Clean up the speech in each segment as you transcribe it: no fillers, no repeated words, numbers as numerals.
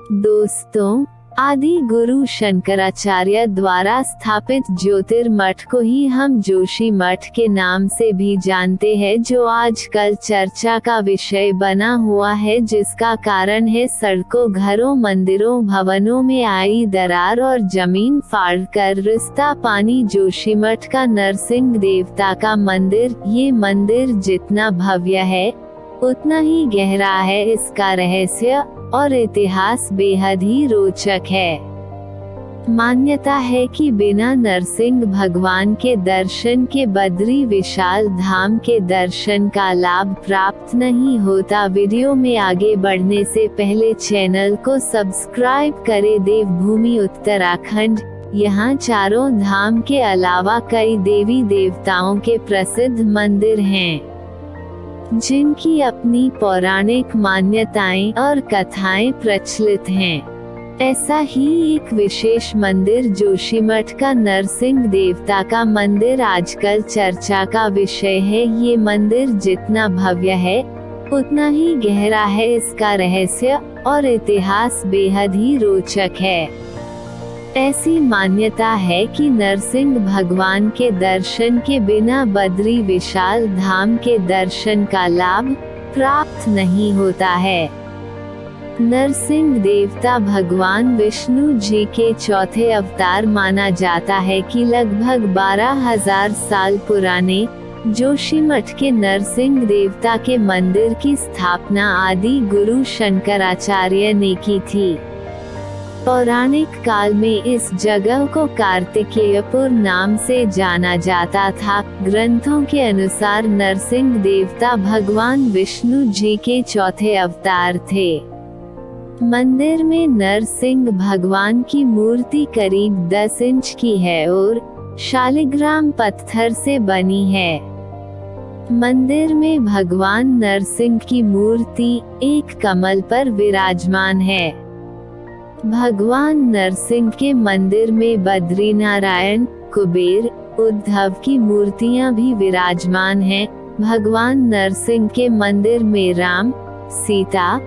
दोस्तों, आदि गुरु शंकराचार्य द्वारा स्थापित ज्योतिर्मठ को ही हम जोशी मठ के नाम से भी जानते हैं, जो आजकल चर्चा का विषय बना हुआ है, जिसका कारण है सड़कों, घरों, मंदिरों, भवनों में आई दरार और जमीन फाड़कर रिश्ता पानी। जोशीमठ का नरसिंह देवता का मंदिर। ये मंदिर जितना भव्य है उतना ही गहरा है इसका रहस्य और इतिहास बेहद ही रोचक है। मान्यता है कि बिना नरसिंह भगवान के दर्शन के बद्री विशाल धाम के दर्शन का लाभ प्राप्त नहीं होता। वीडियो में आगे बढ़ने से पहले चैनल को सब्सक्राइब करें। देवभूमि उत्तराखंड। यहाँ चारों धाम के अलावा कई देवी देवताओं के प्रसिद्ध मंदिर हैं, जिनकी अपनी पौराणिक मान्यताएं और कथाएं प्रचलित हैं। ऐसा ही एक विशेष मंदिर जोशीमठ का नरसिंह देवता का मंदिर आजकल चर्चा का विषय है। ये मंदिर जितना भव्य है उतना ही गहरा है इसका रहस्य और इतिहास बेहद ही रोचक है। ऐसी मान्यता है कि नरसिंह भगवान के दर्शन के बिना बद्री विशाल धाम के दर्शन का लाभ प्राप्त नहीं होता है। नरसिंह देवता भगवान विष्णु जी के चौथे अवतार माना जाता है कि लगभग 12,000 साल पुराने जोशीमठ के नरसिंह देवता के मंदिर की स्थापना आदि गुरु शंकराचार्य ने की थी। पौराणिक काल में इस जगह को कार्तिकेयपुर नाम से जाना जाता था। ग्रंथों के अनुसार नरसिंह देवता भगवान विष्णु जी के चौथे अवतार थे। मंदिर में नरसिंह भगवान की मूर्ति करीब 10 इंच की है और शालिग्राम पत्थर से बनी है। मंदिर में भगवान नरसिंह की मूर्ति एक कमल पर विराजमान है। भगवान नरसिंह के मंदिर में बद्रीनारायण, कुबेर, उद्धव की मूर्तियां भी विराजमान हैं। भगवान नरसिंह के मंदिर में राम, सीता,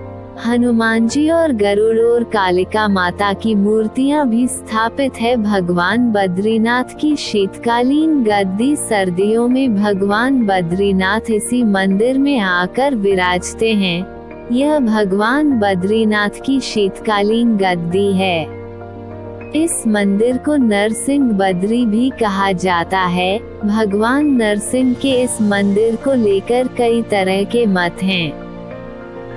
हनुमान जी और गरुड़ और कालिका माता की मूर्तियां भी स्थापित है। भगवान बद्रीनाथ की शीतकालीन गद्दी। सर्दियों में भगवान बद्रीनाथ इसी मंदिर में आकर विराजते हैं। यह भगवान बद्रीनाथ की शीतकालीन गद्दी है। इस मंदिर को नरसिंह बद्री भी कहा जाता है। भगवान नरसिंह के इस मंदिर को लेकर कई तरह के मत हैं।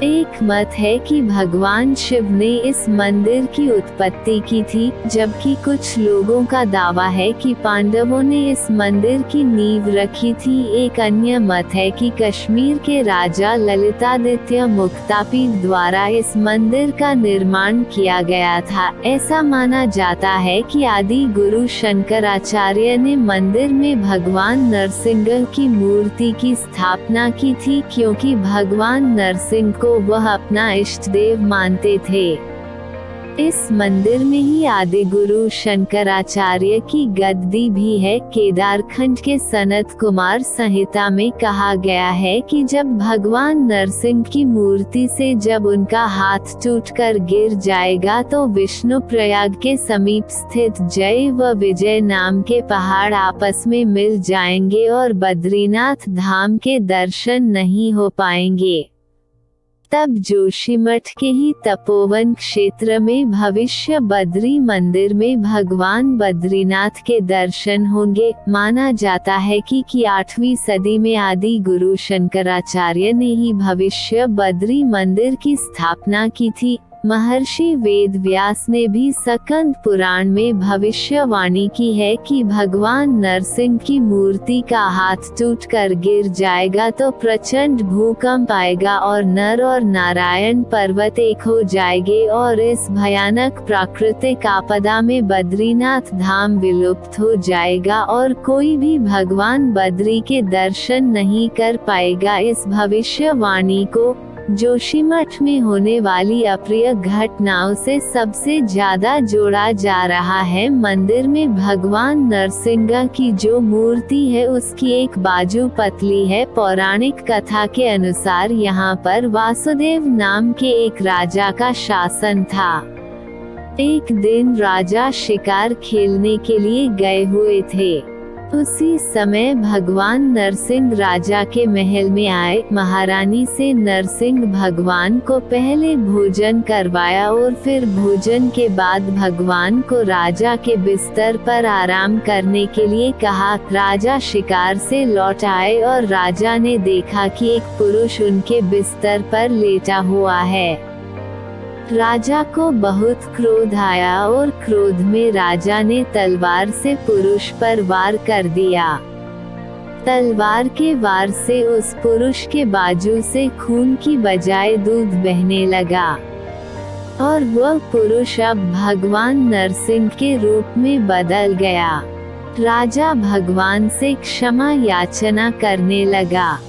एक मत है कि भगवान शिव ने इस मंदिर की उत्पत्ति की थी, जबकि कुछ लोगों का दावा है कि पांडवों ने इस मंदिर की नींव रखी थी। एक अन्य मत है कि कश्मीर के राजा ललितादित्य मुक्तापीड द्वारा इस मंदिर का निर्माण किया गया था। ऐसा माना जाता है कि आदि गुरु शंकराचार्य ने मंदिर में भगवान नरसिंह की मूर्ति की स्थापना की थी, क्योंकि भगवान नरसिंह को वह अपना इष्ट देव मानते थे। इस मंदिर में ही आदि गुरु शंकराचार्य की गद्दी भी है। केदारखंड के सनत कुमार संहिता में कहा गया है कि जब भगवान नरसिंह की मूर्ति से जब उनका हाथ टूटकर गिर जाएगा तो विष्णु प्रयाग के समीप स्थित जय व विजय नाम के पहाड़ आपस में मिल जाएंगे और बद्रीनाथ धाम के दर्शन नहीं हो पाएंगे। तब जोशीमठ के ही तपोवन क्षेत्र में भविष्य बद्री मंदिर में भगवान बद्रीनाथ के दर्शन होंगे। माना जाता है कि 8वीं सदी में आदि गुरु शंकराचार्य ने ही भविष्य बद्री मंदिर की स्थापना की थी। महर्षि वेद व्यास ने भी स्कंद पुराण में भविष्यवाणी की है कि भगवान नरसिंह की मूर्ति का हाथ टूटकर गिर जाएगा तो प्रचंड भूकंप आएगा और नर और नारायण पर्वत एक हो जाएंगे और इस भयानक प्राकृतिक आपदा में बद्रीनाथ धाम विलुप्त हो जाएगा और कोई भी भगवान बद्री के दर्शन नहीं कर पाएगा। इस भविष्यवाणी को जोशीमठ में होने वाली अप्रिय घटनाओं से सबसे ज्यादा जोड़ा जा रहा है मंदिर में भगवान नरसिंह की जो मूर्ति है उसकी एक बाजू पतली है। पौराणिक कथा के अनुसार यहाँ पर वासुदेव नाम के एक राजा का शासन था। एक दिन राजा शिकार खेलने के लिए गए हुए थे। उसी समय भगवान नरसिंह राजा के महल में आए। महारानी से नरसिंह भगवान को पहले भोजन करवाया और फिर भोजन के बाद भगवान को राजा के बिस्तर पर आराम करने के लिए कहा। राजा शिकार से लौट आए और राजा ने देखा कि एक पुरुष उनके बिस्तर पर लेटा हुआ है। राजा को बहुत क्रोध आया और क्रोध में राजा ने तलवार से पुरुष पर वार कर दिया। तलवार के वार से उस पुरुष के बाजू से खून की बजाय दूध बहने लगा और वह पुरुष अब भगवान नरसिंह के रूप में बदल गया। राजा भगवान से क्षमा याचना करने लगा।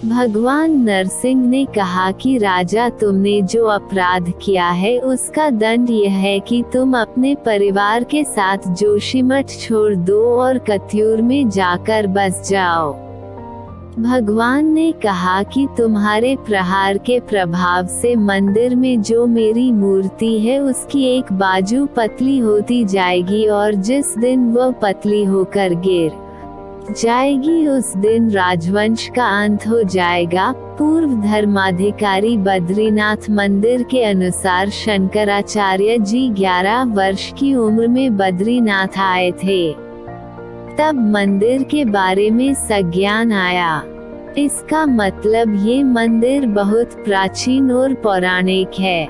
भगवान नरसिंह ने कहा कि राजा, तुमने जो अपराध किया है उसका दंड यह है कि तुम अपने परिवार के साथ जोशीमठ छोड़ दो और कत्यूर में जाकर बस जाओ। भगवान ने कहा कि तुम्हारे प्रहार के प्रभाव से मंदिर में जो मेरी मूर्ति है उसकी एक बाजू पतली होती जाएगी और जिस दिन वह पतली होकर गिर जाएगी उस दिन राजवंश का अंत हो जाएगा। पूर्व धर्माधिकारी बद्रीनाथ मंदिर के अनुसार शंकराचार्य जी 11 वर्ष की उम्र में बद्रीनाथ आए थे। तब मंदिर के बारे में संज्ञान आया। इसका मतलब ये मंदिर बहुत प्राचीन और पौराणिक है।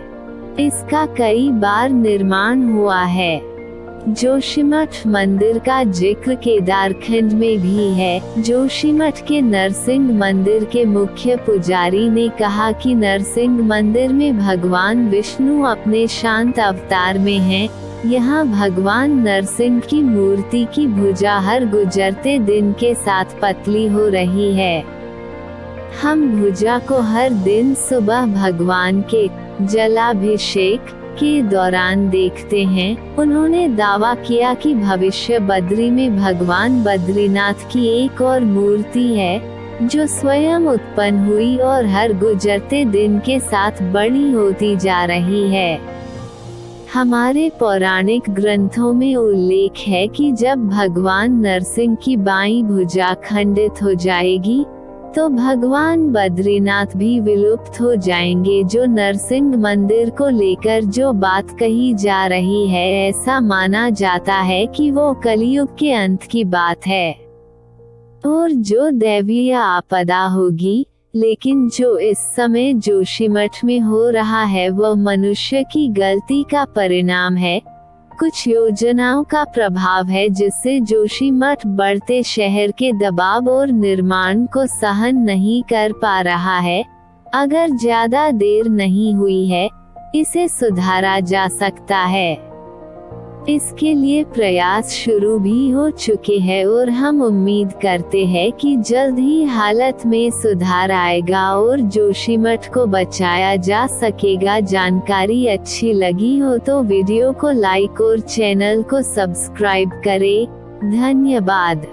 इसका कई बार निर्माण हुआ है। जोशीमठ मंदिर का जिक्र केदारखंड में भी है। जोशीमठ के नरसिंह मंदिर के मुख्य पुजारी ने कहा कि नरसिंह मंदिर में भगवान विष्णु अपने शांत अवतार में हैं। यहाँ भगवान नरसिंह की मूर्ति की भुजा हर गुजरते दिन के साथ पतली हो रही है। हम भुजा को हर दिन सुबह भगवान के जलाभिषेक के दौरान देखते हैं। उन्होंने दावा किया कि भविष्य बद्री में भगवान बद्रीनाथ की एक और मूर्ति है जो स्वयं उत्पन्न हुई और हर गुजरते दिन के साथ बड़ी होती जा रही है। हमारे पौराणिक ग्रंथों में उल्लेख है कि जब भगवान नरसिंह की बाईं भुजा खंडित हो जाएगी तो भगवान बद्रीनाथ भी विलुप्त हो जाएंगे। जो नरसिंह मंदिर को लेकर जो बात कही जा रही है, ऐसा माना जाता है कि वो कलयुग के अंत की बात है और जो दैवीय आपदा होगी। लेकिन जो इस समय जोशीमठ में हो रहा है वह मनुष्य की गलती का परिणाम है, कुछ योजनाओं का प्रभाव है जिससे जोशीमठ बढ़ते शहर के दबाव और निर्माण को सहन नहीं कर पा रहा है। अगर ज्यादा देर नहीं हुई है, इसे सुधारा जा सकता है। इसके लिए प्रयास शुरू भी हो चुके हैं और हम उम्मीद करते हैं कि जल्द ही हालत में सुधार आएगा और जोशीमठ को बचाया जा सकेगा। जानकारी अच्छी लगी हो तो वीडियो को लाइक और चैनल को सब्सक्राइब करें। धन्यवाद।